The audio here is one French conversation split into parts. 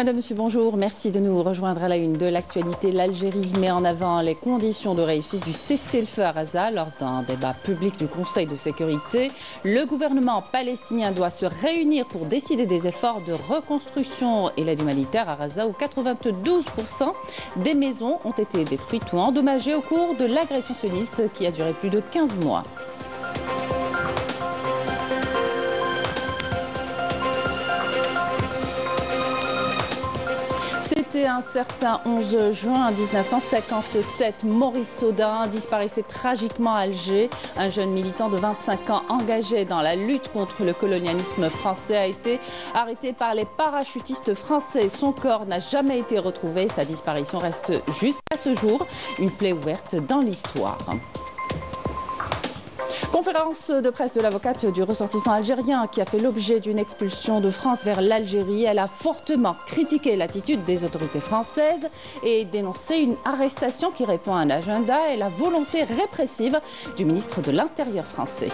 Madame, Monsieur, bonjour. Merci de nous rejoindre à la une de l'actualité. L'Algérie met en avant les conditions de réussite du cessez-le-feu à Gaza lors d'un débat public du Conseil de sécurité. Le gouvernement palestinien doit se réunir pour décider des efforts de reconstruction et l'aide humanitaire à Gaza, où 92% des maisons ont été détruites ou endommagées au cours de l'agression sioniste qui a duré plus de 15 mois. C'était un certain 11 juin 1957. Maurice Saudin disparaissait tragiquement à Alger. Un jeune militant de 25 ans engagé dans la lutte contre le colonialisme français a été arrêté par les parachutistes français. Son corps n'a jamais été retrouvé. Sa disparition reste jusqu'à ce jour une plaie ouverte dans l'histoire. Conférence de presse de l'avocate du ressortissant algérien qui a fait l'objet d'une expulsion de France vers l'Algérie. Elle a fortement critiqué l'attitude des autorités françaises et dénoncé une arrestation qui répond à un agenda et la volonté répressive du ministre de l'Intérieur français.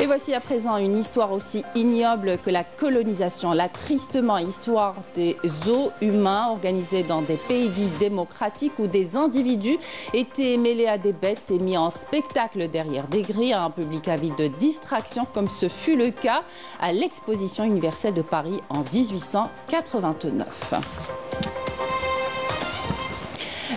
Et voici à présent une histoire aussi ignoble que la colonisation, la tristement histoire des zoos humains organisés dans des pays dits démocratiques où des individus étaient mêlés à des bêtes et mis en spectacle derrière des grilles à un public avide de distraction, comme ce fut le cas à l'exposition universelle de Paris en 1889.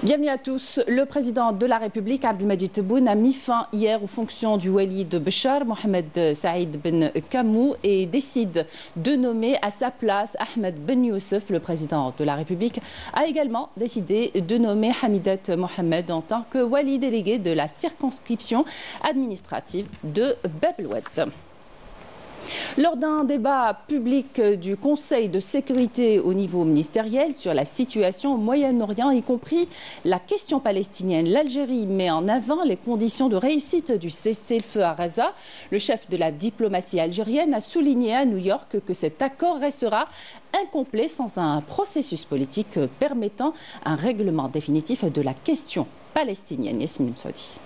Bienvenue à tous. Le président de la République, Abdelmadjid Tebboune, a mis fin hier aux fonctions du wali de Béchar, Mohamed Saïd Ben Kamou, et décide de nommer à sa place Ahmed Ben Youssef. Le président de la République a également décidé de nommer Hamidat Mohamed en tant que wali délégué de la circonscription administrative de Bab el-Oued. Lors d'un débat public du Conseil de sécurité au niveau ministériel sur la situation au Moyen-Orient, y compris la question palestinienne, l'Algérie met en avant les conditions de réussite du cessez-le-feu à Gaza. Le chef de la diplomatie algérienne a souligné à New York que cet accord restera incomplet sans un processus politique permettant un règlement définitif de la question palestinienne. Yasmine Msaoudi.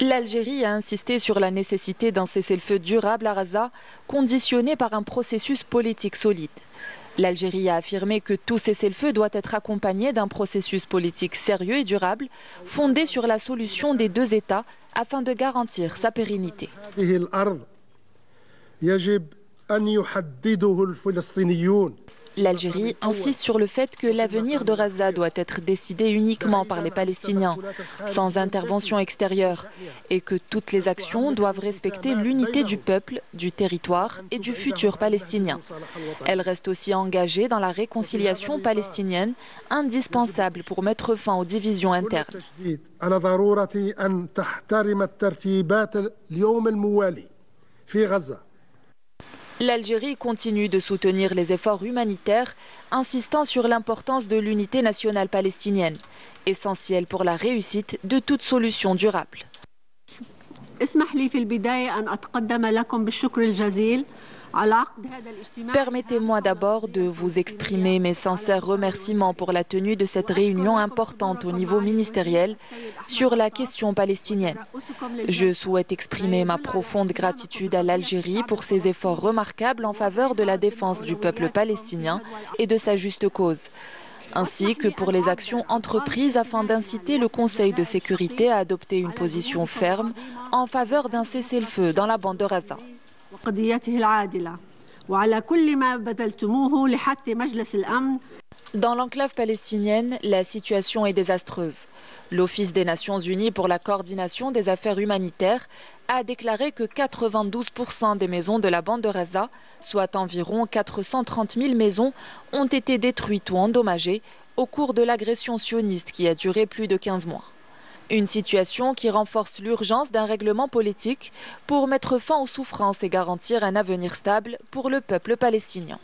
L'Algérie a insisté sur la nécessité d'un cessez-le-feu durable à Gaza, conditionné par un processus politique solide. L'Algérie a affirmé que tout cessez-le-feu doit être accompagné d'un processus politique sérieux et durable, fondé sur la solution des deux États afin de garantir sa pérennité. L'Algérie insiste sur le fait que l'avenir de Gaza doit être décidé uniquement par les Palestiniens, sans intervention extérieure, et que toutes les actions doivent respecter l'unité du peuple, du territoire et du futur palestinien. Elle reste aussi engagée dans la réconciliation palestinienne, indispensable pour mettre fin aux divisions internes. L'Algérie continue de soutenir les efforts humanitaires, insistant sur l'importance de l'unité nationale palestinienne, essentielle pour la réussite de toute solution durable. Permettez-moi d'abord de vous exprimer mes sincères remerciements pour la tenue de cette réunion importante au niveau ministériel sur la question palestinienne. Je souhaite exprimer ma profonde gratitude à l'Algérie pour ses efforts remarquables en faveur de la défense du peuple palestinien et de sa juste cause, ainsi que pour les actions entreprises afin d'inciter le Conseil de sécurité à adopter une position ferme en faveur d'un cessez-le-feu dans la bande de Gaza. Dans l'enclave palestinienne, la situation est désastreuse. L'Office des Nations Unies pour la coordination des affaires humanitaires a déclaré que 92% des maisons de la bande de Gaza, soit environ 430 000 maisons, ont été détruites ou endommagées au cours de l'agression sioniste qui a duré plus de 15 mois. Une situation qui renforce l'urgence d'un règlement politique pour mettre fin aux souffrances et garantir un avenir stable pour le peuple palestinien.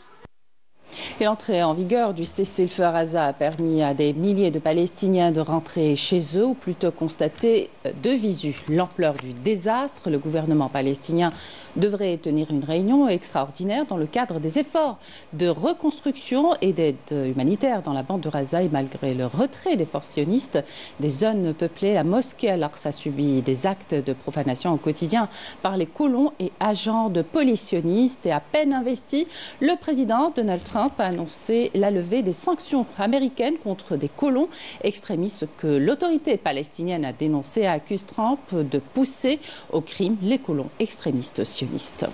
Et l'entrée en vigueur du cessez-le-feu à Gaza a permis à des milliers de Palestiniens de rentrer chez eux, ou plutôt constater de visu l'ampleur du désastre. Le gouvernement palestinien devrait tenir une réunion extraordinaire dans le cadre des efforts de reconstruction et d'aide humanitaire dans la bande de Gaza. Et malgré le retrait des forces sionistes des zones peuplées, la mosquée Al-Aqsa subit des actes de profanation au quotidien par les colons et agents de police sionistes. Et à peine investi, le président Donald Trump a annoncé la levée des sanctions américaines contre des colons extrémistes, ce que l'autorité palestinienne a dénoncé et accuse Trump de pousser au crime les colons extrémistes sionistes.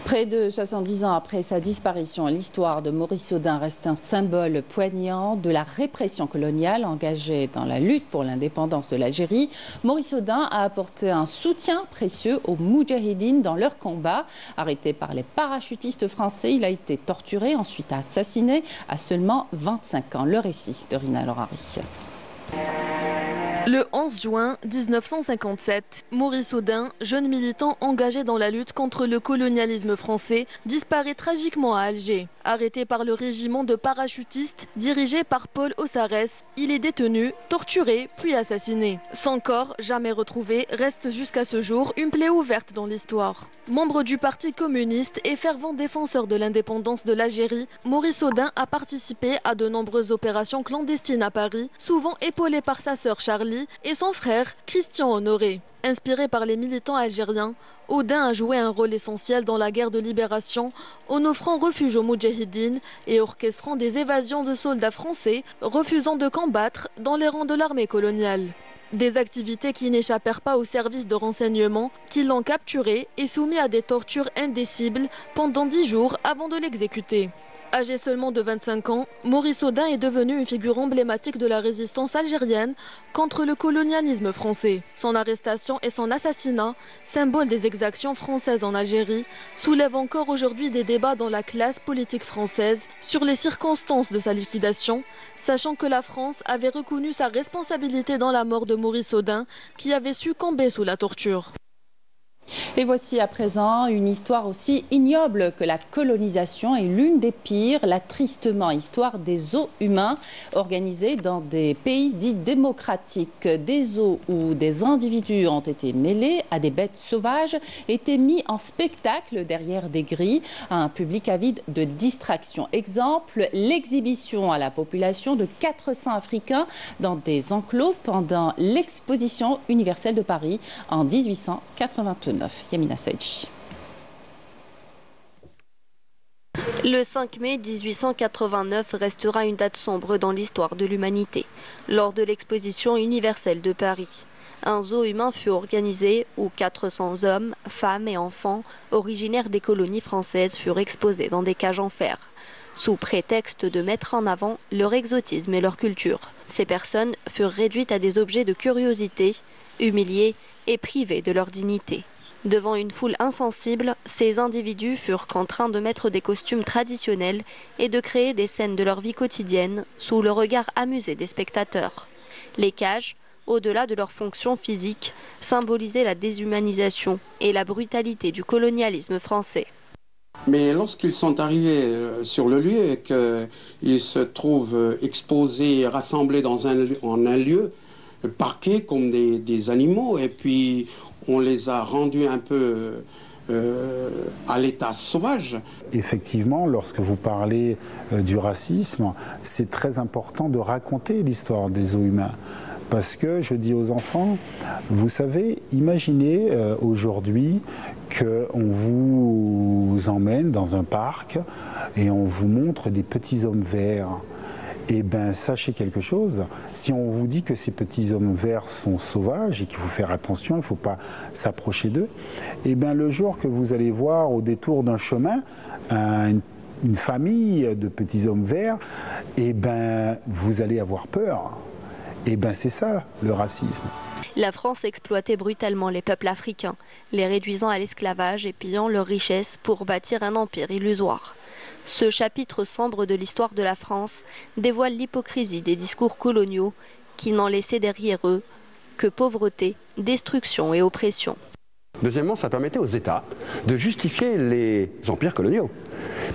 Près de 70 ans après sa disparition, l'histoire de Maurice Audin reste un symbole poignant de la répression coloniale. Engagé dans la lutte pour l'indépendance de l'Algérie, Maurice Audin a apporté un soutien précieux aux Moudjahidines dans leur combat. Arrêté par les parachutistes français, il a été torturé, ensuite assassiné à seulement 25 ans. Le récit de Rina Lorari. Le 11 juin 1957, Maurice Audin, jeune militant engagé dans la lutte contre le colonialisme français, disparaît tragiquement à Alger. Arrêté par le régiment de parachutistes dirigé par Paul Osarès, il est détenu, torturé, puis assassiné. Son corps, jamais retrouvé, reste jusqu'à ce jour une plaie ouverte dans l'histoire. Membre du Parti communiste et fervent défenseur de l'indépendance de l'Algérie, Maurice Audin a participé à de nombreuses opérations clandestines à Paris, souvent épaulé par sa sœur Charlie et son frère Christian Honoré. Inspiré par les militants algériens, Audin a joué un rôle essentiel dans la guerre de libération en offrant refuge aux Moudjahidines et orchestrant des évasions de soldats français refusant de combattre dans les rangs de l'armée coloniale. Des activités qui n'échappèrent pas aux services de renseignement qui l'ont capturé et soumis à des tortures indicibles pendant 10 jours avant de l'exécuter. Âgé seulement de 25 ans, Maurice Audin est devenu une figure emblématique de la résistance algérienne contre le colonialisme français. Son arrestation et son assassinat, symbole des exactions françaises en Algérie, soulèvent encore aujourd'hui des débats dans la classe politique française sur les circonstances de sa liquidation, sachant que la France avait reconnu sa responsabilité dans la mort de Maurice Audin, qui avait succombé sous la torture. Et voici à présent une histoire aussi ignoble que la colonisation et l'une des pires, la tristement histoire des zoos humains organisés dans des pays dits démocratiques. Des zoos où des individus ont été mêlés à des bêtes sauvages, étaient mis en spectacle derrière des grilles à un public avide de distraction. Exemple, l'exhibition à la population de 400 Africains dans des enclos pendant l'exposition universelle de Paris en 1889. Yamina Saïdji. Le 5 mai 1889 restera une date sombre dans l'histoire de l'humanité, lors de l'exposition universelle de Paris. Un zoo humain fut organisé où 400 hommes, femmes et enfants originaires des colonies françaises furent exposés dans des cages en fer, sous prétexte de mettre en avant leur exotisme et leur culture. Ces personnes furent réduites à des objets de curiosité, humiliées et privées de leur dignité. Devant une foule insensible, ces individus furent contraints de mettre des costumes traditionnels et de créer des scènes de leur vie quotidienne sous le regard amusé des spectateurs. Les cages, au-delà de leur fonction physique, symbolisaient la déshumanisation et la brutalité du colonialisme français. Mais lorsqu'ils sont arrivés sur le lieu et qu'ils se trouvent exposés, rassemblés en un lieu, parqués comme des animaux, et puis on les a rendus un peu à l'état sauvage. Effectivement, lorsque vous parlez du racisme, c'est très important de raconter l'histoire des Zohumains. Parce que je dis aux enfants, vous savez, imaginez aujourd'hui qu'on vous emmène dans un parc et on vous montre des petits hommes verts. Eh bien, sachez quelque chose, si on vous dit que ces petits hommes verts sont sauvages et qu'il faut faire attention, il ne faut pas s'approcher d'eux, eh bien, le jour que vous allez voir au détour d'un chemin une famille de petits hommes verts, eh bien, vous allez avoir peur. Eh bien, c'est ça, le racisme. La France exploitait brutalement les peuples africains, les réduisant à l'esclavage et pillant leurs richesses pour bâtir un empire illusoire. Ce chapitre sombre de l'histoire de la France dévoile l'hypocrisie des discours coloniaux qui n'en laissaient derrière eux que pauvreté, destruction et oppression. Deuxièmement, ça permettait aux États de justifier les empires coloniaux.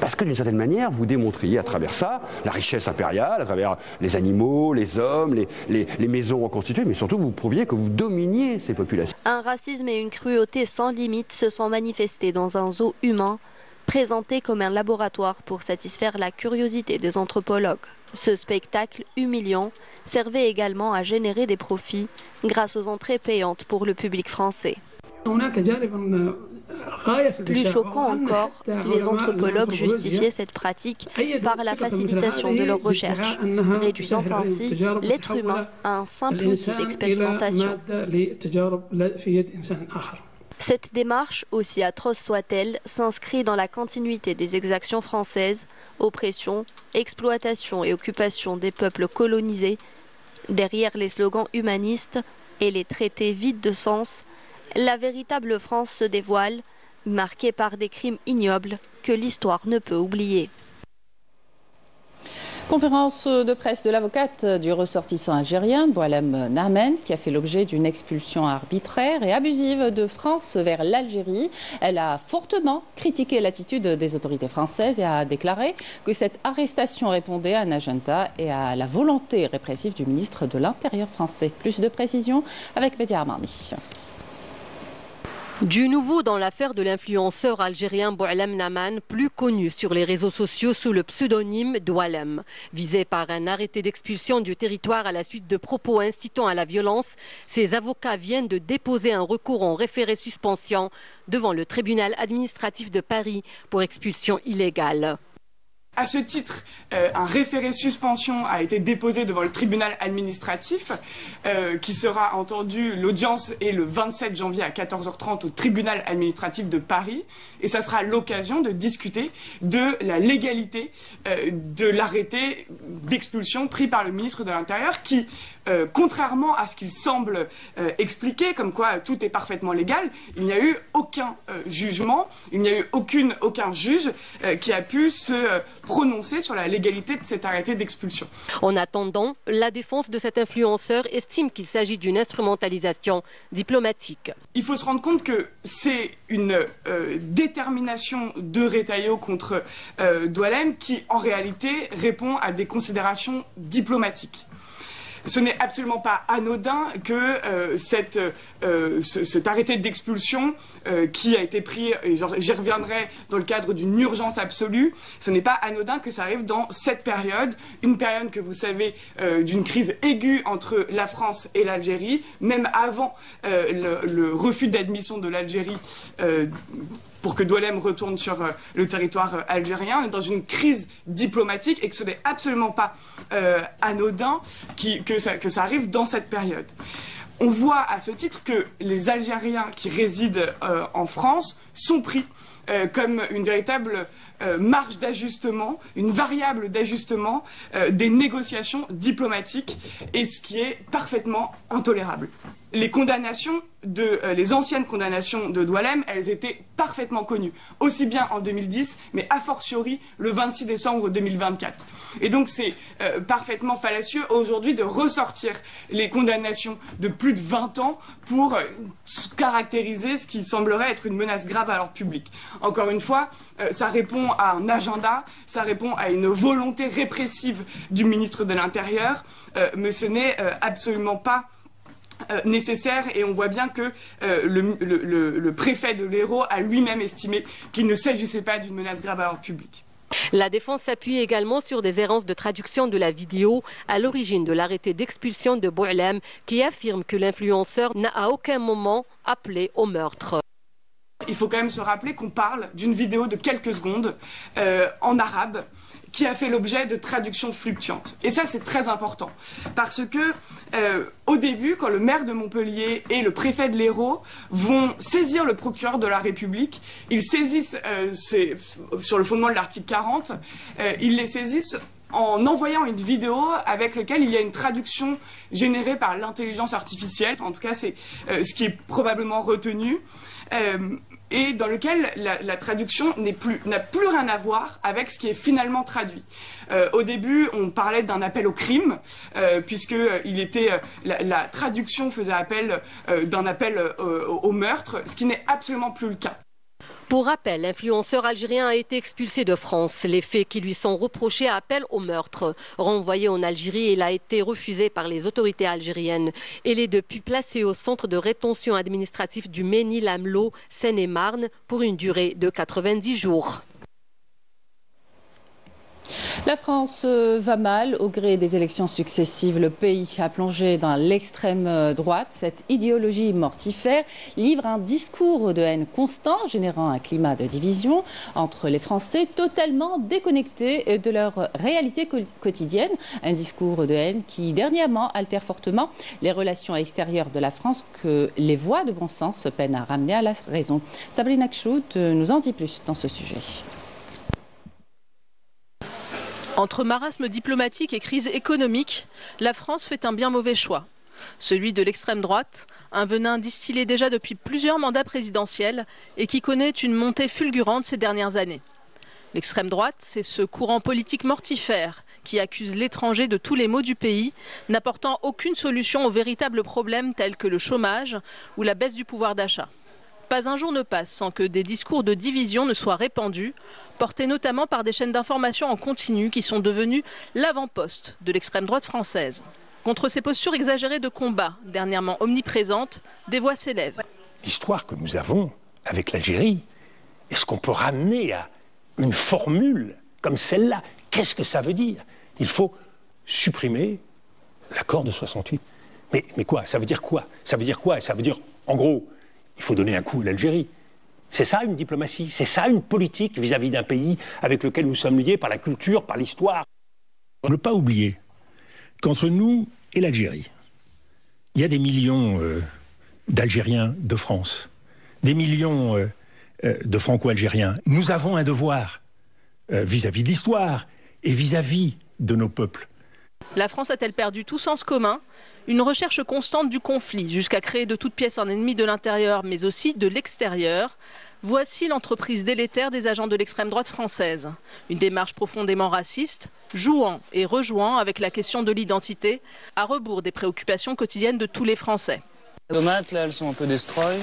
Parce que d'une certaine manière, vous démontriez à travers ça la richesse impériale, à travers les animaux, les hommes, les maisons reconstituées, mais surtout vous prouviez que vous dominiez ces populations. Un racisme et une cruauté sans limite se sont manifestés dans un zoo humain, présenté comme un laboratoire pour satisfaire la curiosité des anthropologues. Ce spectacle humiliant servait également à générer des profits grâce aux entrées payantes pour le public français. Plus choquant encore, les anthropologues justifiaient cette pratique par la facilitation de leurs recherches, réduisant ainsi l'être humain à un simple outil d'expérimentation. Cette démarche, aussi atroce soit-elle, s'inscrit dans la continuité des exactions françaises, oppression, exploitation et occupation des peuples colonisés. Derrière les slogans humanistes et les traités vides de sens, la véritable France se dévoile, marquée par des crimes ignobles que l'histoire ne peut oublier. Conférence de presse de l'avocate du ressortissant algérien, Boualem Nahman, qui a fait l'objet d'une expulsion arbitraire et abusive de France vers l'Algérie. Elle a fortement critiqué l'attitude des autorités françaises et a déclaré que cette arrestation répondait à un agenda et à la volonté répressive du ministre de l'Intérieur français. Plus de précisions avec Bedia Armani. Du nouveau dans l'affaire de l'influenceur algérien Boualem Nahman, plus connu sur les réseaux sociaux sous le pseudonyme d'Oualem. Visé par un arrêté d'expulsion du territoire à la suite de propos incitant à la violence, ses avocats viennent de déposer un recours en référé suspension devant le tribunal administratif de Paris pour expulsion illégale. À ce titre, un référé suspension a été déposé devant le tribunal administratif qui sera entendu. L'audience est le 27 janvier à 14h30 au tribunal administratif de Paris. Et ça sera l'occasion de discuter de la légalité de l'arrêté d'expulsion pris par le ministre de l'Intérieur qui, contrairement à ce qu'il semble expliquer, comme quoi tout est parfaitement légal, il n'y a eu aucun jugement, il n'y a eu aucun juge qui a pu se prononcer sur la légalité de cet arrêté d'expulsion. En attendant, la défense de cet influenceur estime qu'il s'agit d'une instrumentalisation diplomatique. Il faut se rendre compte que c'est une détermination de Retailleau contre Boualem qui, en réalité, répond à des considérations diplomatiques. Ce n'est absolument pas anodin que cet arrêté d'expulsion qui a été pris, et j'y reviendrai, dans le cadre d'une urgence absolue, ce n'est pas anodin que ça arrive dans cette période, une période que vous savez d'une crise aiguë entre la France et l'Algérie, même avant le refus d'admission de l'Algérie pour que Boualem retourne sur le territoire algérien. On est dans une crise diplomatique et que ce n'est absolument pas anodin que ça arrive dans cette période. On voit à ce titre que les Algériens qui résident en France sont pris comme une véritable marge d'ajustement, une variable d'ajustement des négociations diplomatiques, et ce qui est parfaitement intolérable. Les condamnations les anciennes condamnations de Boualem, elles étaient parfaitement connues, aussi bien en 2010, mais a fortiori le 26 décembre 2024. Et donc c'est parfaitement fallacieux aujourd'hui de ressortir les condamnations de plus de 20 ans pour caractériser ce qui semblerait être une menace grave à l'ordre public. Encore une fois, ça répond à un agenda, ça répond à une volonté répressive du ministre de l'Intérieur, mais ce n'est absolument pas nécessaire, et on voit bien que le préfet de l'Hérault a lui-même estimé qu'il ne s'agissait pas d'une menace grave à l'ordre public. La défense s'appuie également sur des errances de traduction de la vidéo à l'origine de l'arrêté d'expulsion de Boualem, qui affirme que l'influenceur n'a à aucun moment appelé au meurtre. Il faut quand même se rappeler qu'on parle d'une vidéo de quelques secondes en arabe qui a fait l'objet de traductions fluctuantes. Et ça, c'est très important. Parce que, au début, quand le maire de Montpellier et le préfet de l'Hérault vont saisir le procureur de la République, ils saisissent, sur le fondement de l'article 40, ils les saisissent en envoyant une vidéo avec laquelle il y a une traduction générée par l'intelligence artificielle. En tout cas, c'est ce qui est probablement retenu. Et dans lequel la traduction n'a plus rien à voir avec ce qui est finalement traduit. Au début, on parlait d'un appel au crime, puisque la traduction faisait appel d'un appel au meurtre, ce qui n'est absolument plus le cas. Pour rappel, l'influenceur algérien a été expulsé de France. Les faits qui lui sont reprochés appellent au meurtre. Renvoyé en Algérie, il a été refusé par les autorités algériennes. Il est depuis placé au centre de rétention administratif du Mesnil-Amelot, Seine-et-Marne, pour une durée de 90 jours. La France va mal au gré des élections successives. Le pays a plongé dans l'extrême droite. Cette idéologie mortifère livre un discours de haine constant, générant un climat de division entre les Français totalement déconnectés de leur réalité quotidienne. Un discours de haine qui, dernièrement, altère fortement les relations extérieures de la France que les voix de bon sens peinent à ramener à la raison. Sabrina Kchout nous en dit plus dans ce sujet. Entre marasme diplomatique et crise économique, la France fait un bien mauvais choix. Celui de l'extrême droite, un venin distillé déjà depuis plusieurs mandats présidentiels et qui connaît une montée fulgurante ces dernières années. L'extrême droite, c'est ce courant politique mortifère qui accuse l'étranger de tous les maux du pays, n'apportant aucune solution aux véritables problèmes tels que le chômage ou la baisse du pouvoir d'achat. Pas un jour ne passe sans que des discours de division ne soient répandus, portés notamment par des chaînes d'information en continu qui sont devenues l'avant-poste de l'extrême droite française. Contre ces postures exagérées de combat, dernièrement omniprésentes, des voix s'élèvent. L'histoire que nous avons avec l'Algérie, est-ce qu'on peut ramener à une formule comme celle-là? Qu'est-ce que ça veut dire? Il faut supprimer l'accord de 68. Mais quoi? Ça veut dire quoi? Ça veut dire quoi? Ça veut dire, en gros, il faut donner un coup à l'Algérie. C'est ça une diplomatie, c'est ça une politique vis-à-vis d'un pays avec lequel nous sommes liés par la culture, par l'histoire. Ne pas oublier qu'entre nous et l'Algérie, il y a des millions d'Algériens de France, des millions de Franco-Algériens. Nous avons un devoir vis-à-vis de l'histoire et vis-à-vis de nos peuples. La France a-t-elle perdu tout sens commun? Une recherche constante du conflit, jusqu'à créer de toutes pièces un ennemi de l'intérieur, mais aussi de l'extérieur. Voici l'entreprise délétère des agents de l'extrême droite française. Une démarche profondément raciste, jouant et rejouant avec la question de l'identité, à rebours des préoccupations quotidiennes de tous les Français. Les tomates, là, elles sont un peu destroy.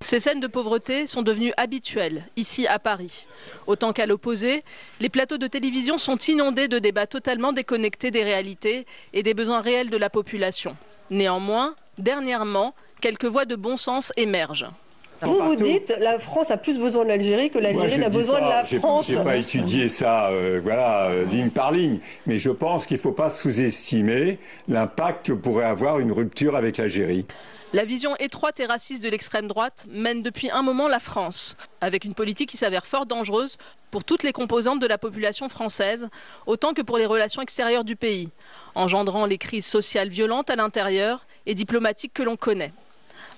Ces scènes de pauvreté sont devenues habituelles, ici à Paris. Autant qu'à l'opposé, les plateaux de télévision sont inondés de débats totalement déconnectés des réalités et des besoins réels de la population. Néanmoins, dernièrement, quelques voix de bon sens émergent. Vous dites la France a plus besoin de l'Algérie que l'Algérie n'a besoin de la France. Je n'ai pas étudié ça ligne par ligne, mais je pense qu'il ne faut pas sous-estimer l'impact que pourrait avoir une rupture avec l'Algérie. La vision étroite et raciste de l'extrême droite mène depuis un moment la France, avec une politique qui s'avère fort dangereuse pour toutes les composantes de la population française, autant que pour les relations extérieures du pays, engendrant les crises sociales violentes à l'intérieur et diplomatiques que l'on connaît.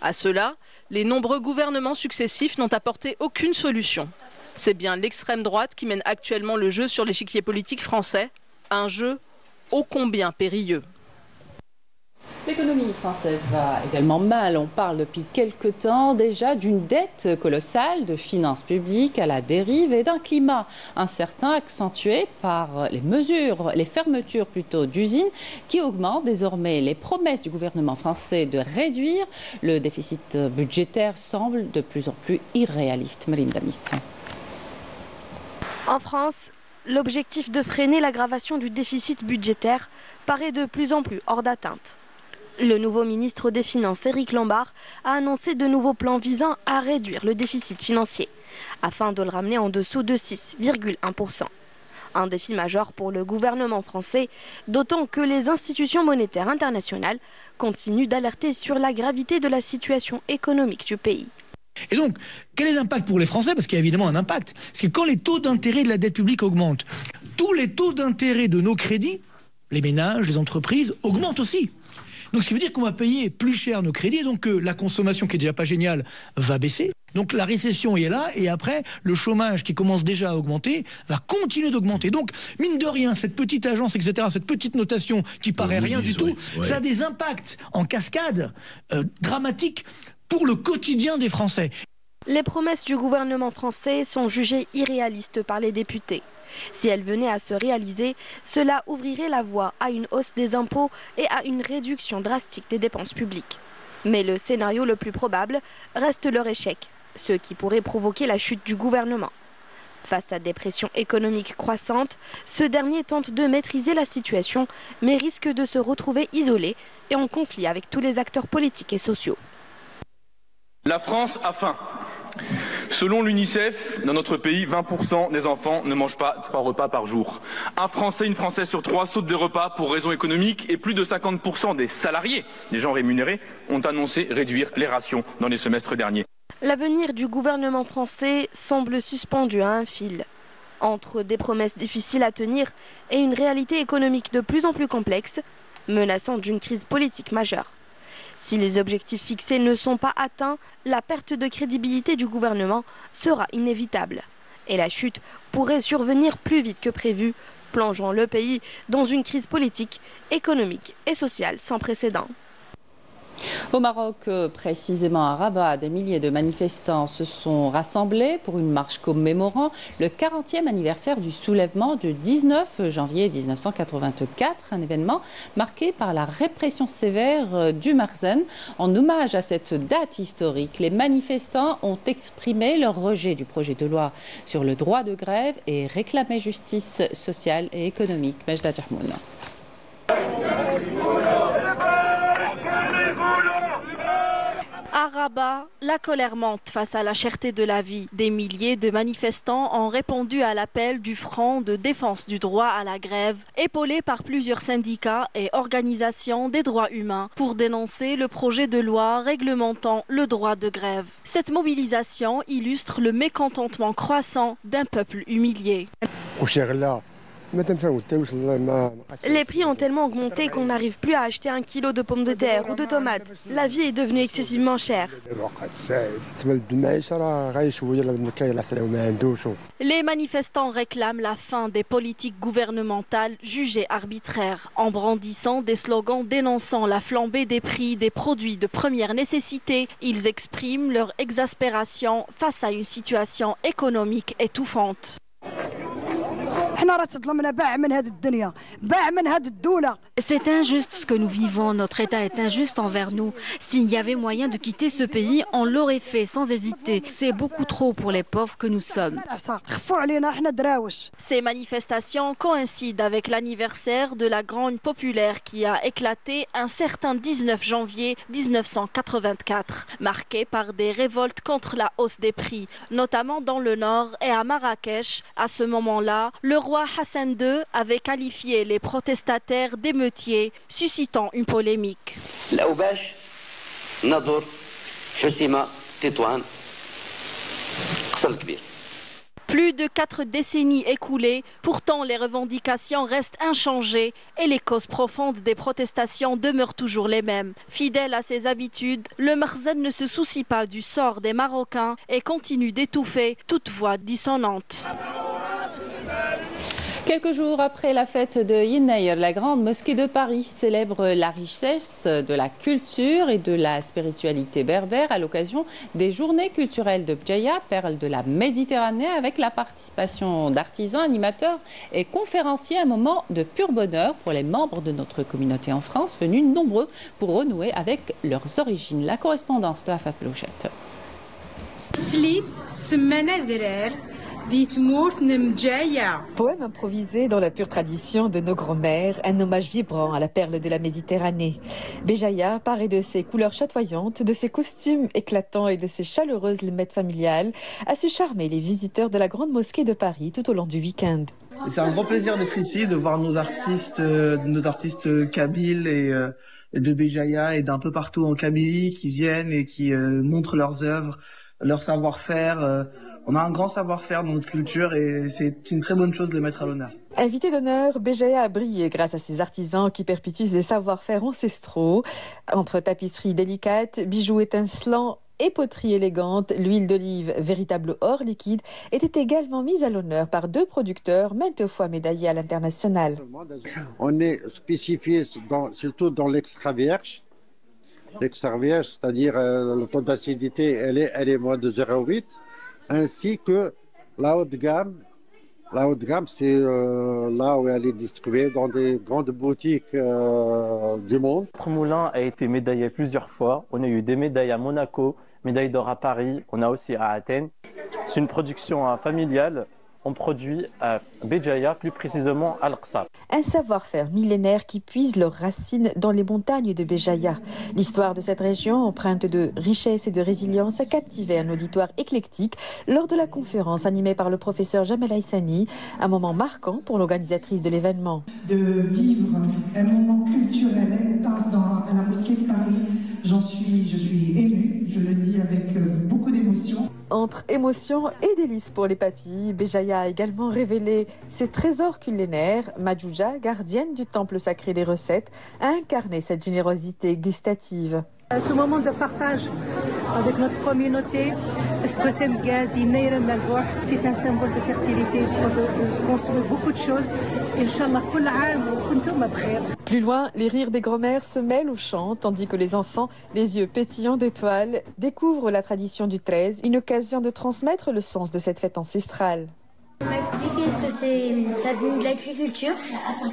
À cela, les nombreux gouvernements successifs n'ont apporté aucune solution. C'est bien l'extrême droite qui mène actuellement le jeu sur l'échiquier politique français, un jeu ô combien périlleux. L'économie française va également mal. On parle depuis quelque temps déjà d'une dette colossale, de finances publiques à la dérive et d'un climat incertain accentué par les fermetures plutôt d'usines qui augmentent désormais. Les promesses du gouvernement français de réduire le déficit budgétaire semblent de plus en plus irréalistes. Marim Damis. En France, l'objectif de freiner l'aggravation du déficit budgétaire paraît de plus en plus hors d'atteinte. Le nouveau ministre des Finances, Éric Lombard, a annoncé de nouveaux plans visant à réduire le déficit financier, afin de le ramener en dessous de 6,1%. Un défi majeur pour le gouvernement français, d'autant que les institutions monétaires internationales continuent d'alerter sur la gravité de la situation économique du pays. Et donc, quel est l'impact pour les Français? Parce qu'il y a évidemment un impact. C'est que quand les taux d'intérêt de la dette publique augmentent, tous les taux d'intérêt de nos crédits, les ménages, les entreprises, augmentent aussi. Donc ce qui veut dire qu'on va payer plus cher nos crédits, et donc la consommation qui est déjà pas géniale va baisser. Donc la récession est là, et après, le chômage qui commence déjà à augmenter va continuer d'augmenter. Donc, mine de rien, cette petite agence, etc., cette petite notation qui paraît rien du tout, ça a des impacts en cascade dramatiques pour le quotidien des Français. Les promesses du gouvernement français sont jugées irréalistes par les députés. Si elles venaient à se réaliser, cela ouvrirait la voie à une hausse des impôts et à une réduction drastique des dépenses publiques. Mais le scénario le plus probable reste leur échec, ce qui pourrait provoquer la chute du gouvernement. Face à des pressions économiques croissantes, ce dernier tente de maîtriser la situation, mais risque de se retrouver isolé et en conflit avec tous les acteurs politiques et sociaux. La France a faim. Selon l'UNICEF, dans notre pays, 20% des enfants ne mangent pas 3 repas par jour. Un Français, une Française sur 3 sautent des repas pour raisons économiques et plus de 50% des salariés, des gens rémunérés, ont annoncé réduire les rations dans les semestres derniers. L'avenir du gouvernement français semble suspendu à un fil. Entre des promesses difficiles à tenir et une réalité économique de plus en plus complexe, menaçant d'une crise politique majeure. Si les objectifs fixés ne sont pas atteints, la perte de crédibilité du gouvernement sera inévitable. Et la chute pourrait survenir plus vite que prévu, plongeant le pays dans une crise politique, économique et sociale sans précédent. Au Maroc, précisément à Rabat, des milliers de manifestants se sont rassemblés pour une marche commémorant le 40e anniversaire du soulèvement du 19 janvier 1984, un événement marqué par la répression sévère du Marzen. En hommage à cette date historique, les manifestants ont exprimé leur rejet du projet de loi sur le droit de grève et réclamé justice sociale et économique. Majda Jahmoun. À Rabat, la colère monte face à la cherté de la vie. Des milliers de manifestants ont répondu à l'appel du Front de défense du droit à la grève, épaulé par plusieurs syndicats et organisations des droits humains, pour dénoncer le projet de loi réglementant le droit de grève. Cette mobilisation illustre le mécontentement croissant d'un peuple humilié. Les prix ont tellement augmenté qu'on n'arrive plus à acheter 1 kilo de pommes de terre ou de tomates. La vie est devenue excessivement chère. Les manifestants réclament la fin des politiques gouvernementales jugées arbitraires, en brandissant des slogans dénonçant la flambée des prix des produits de première nécessité. Ils expriment leur exaspération face à une situation économique étouffante. C'est injuste ce que nous vivons, notre État est injuste envers nous. S'il y avait moyen de quitter ce pays, on l'aurait fait sans hésiter. C'est beaucoup trop pour les pauvres que nous sommes. Ces manifestations coïncident avec l'anniversaire de la Grogne populaire qui a éclaté un certain 19 janvier 1984, marqué par des révoltes contre la hausse des prix, notamment dans le nord et à Marrakech. À ce moment-là, le roi Hassan II avait qualifié les protestataires d'émeutiers, suscitant une polémique. Plus de 4 décennies écoulées, pourtant les revendications restent inchangées et les causes profondes des protestations demeurent toujours les mêmes. Fidèle à ses habitudes, le Marzen ne se soucie pas du sort des Marocains et continue d'étouffer toute voix dissonante. Quelques jours après la fête de Yennaïr, la grande mosquée de Paris célèbre la richesse de la culture et de la spiritualité berbère à l'occasion des journées culturelles de Bdjaïa, perle de la Méditerranée, avec la participation d'artisans, animateurs et conférenciers. Un moment de pur bonheur pour les membres de notre communauté en France, venus nombreux pour renouer avec leurs origines. La correspondance de Afa Pelouchette. Poème improvisé dans la pure tradition de nos grands-mères, un hommage vibrant à la perle de la Méditerranée. Béjaïa, parée de ses couleurs chatoyantes, de ses costumes éclatants et de ses chaleureuses limettes familiales, a su charmer les visiteurs de la Grande Mosquée de Paris tout au long du week-end. C'est un grand plaisir d'être ici, de voir nos artistes kabyles et de Béjaïa et d'un peu partout en Kabylie qui viennent et qui montrent leurs œuvres, leur savoir-faire. On a un grand savoir-faire dans notre culture et c'est une très bonne chose de le mettre à l'honneur. Invité d'honneur, Béjaïa a brillé grâce à ses artisans qui perpétuent des savoir-faire ancestraux. Entre tapisseries délicates, bijoux étincelants et poterie élégante, l'huile d'olive, véritable or liquide, était également mise à l'honneur par 2 producteurs maintes fois médaillés à l'international. On est spécifié surtout dans l'extra vierge. L'extra vierge, c'est-à-dire le taux d'acidité, elle est moins de 0,8, ainsi que la haute gamme. La haute gamme, c'est là où elle est distribuée dans des grandes boutiques du monde. Notre moulin a été médaillé plusieurs fois. On a eu des médailles à Monaco, médaille d'or à Paris, on a aussi à Athènes. C'est une production familiale. On produit à Béjaïa, plus précisément à Al-Qsa. Un savoir-faire millénaire qui puise leurs racines dans les montagnes de Béjaïa. L'histoire de cette région, empreinte de richesse et de résilience, a captivé un auditoire éclectique lors de la conférence animée par le professeur Jamel Aïssani, un moment marquant pour l'organisatrice de l'événement. De vivre un moment culturel intense dans la mosquée de Paris, je suis émue, je le dis avec beaucoup d'émotion. Entre émotion et délices pour les papilles, Béjaïa a également révélé ses trésors culinaires. Majouja, gardienne du temple sacré des recettes, a incarné cette générosité gustative. Ce moment de partage avec notre communauté, c'est un symbole de fertilité, de construire beaucoup de choses. Plus loin, les rires des grands-mères se mêlent aux chants, tandis que les enfants, les yeux pétillants d'étoiles, découvrent la tradition du 13, une occasion de transmettre le sens de cette fête ancestrale. On m'a expliqué que ça venait de l'agriculture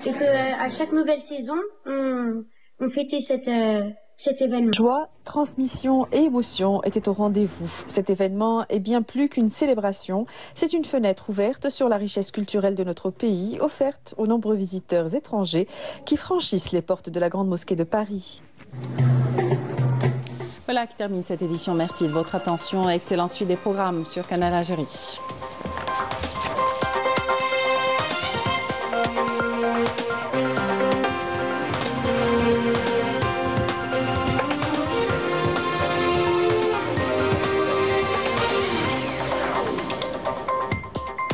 et qu'à chaque nouvelle saison, on fêtait cet événement. Joie, transmission et émotion étaient au rendez-vous. Cet événement est bien plus qu'une célébration. C'est une fenêtre ouverte sur la richesse culturelle de notre pays, offerte aux nombreux visiteurs étrangers qui franchissent les portes de la Grande Mosquée de Paris. Voilà qui termine cette édition. Merci de votre attention et excellente suite des programmes sur Canal Algérie.